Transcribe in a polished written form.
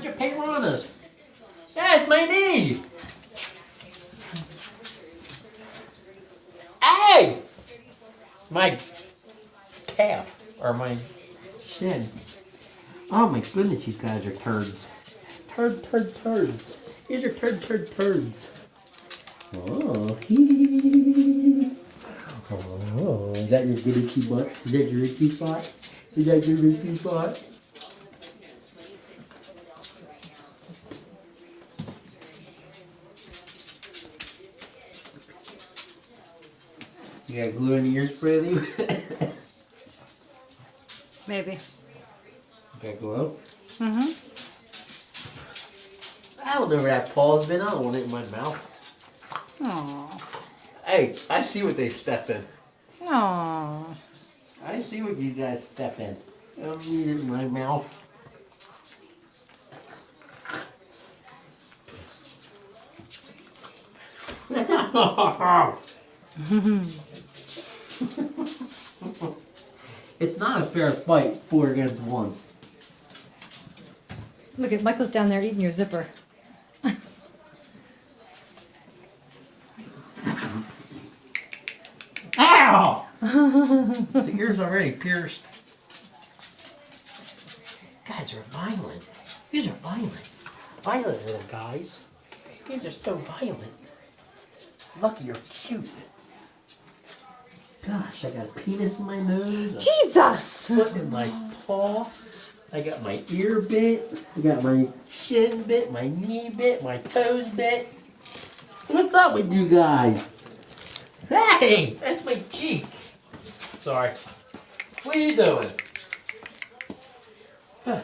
bunch of piranhas. That's my knee. Hey! My calf, or my shin. Oh my goodness, these guys are turds. Turds. These are turds. Oh, oh, is that your good itchy butt? Is that your itchy spot? Is that your itchy spot? You got glue in your ears, Brady? Maybe. Got glue? Mm-hmm. I don't know where that paw's been. I don't want it in my mouth. Aww. Hey, I see what they step in. Aww. I see what these guys step in. I don't need it in my mouth. It's not a fair fight, 4 against 1. Look at Michael's down there eating your zipper. Ow! The ear's already pierced. Guys are violent. These are violent. Violent little guys. These are so violent. Lucky you're cute. Gosh, I got a penis in my nose. Jesus! Foot in my paw. I got my ear bit. I got my shin bit, my knee bit, my toes bit. What's up with you guys? Hey, that's my cheek. Sorry. What are you doing? Huh.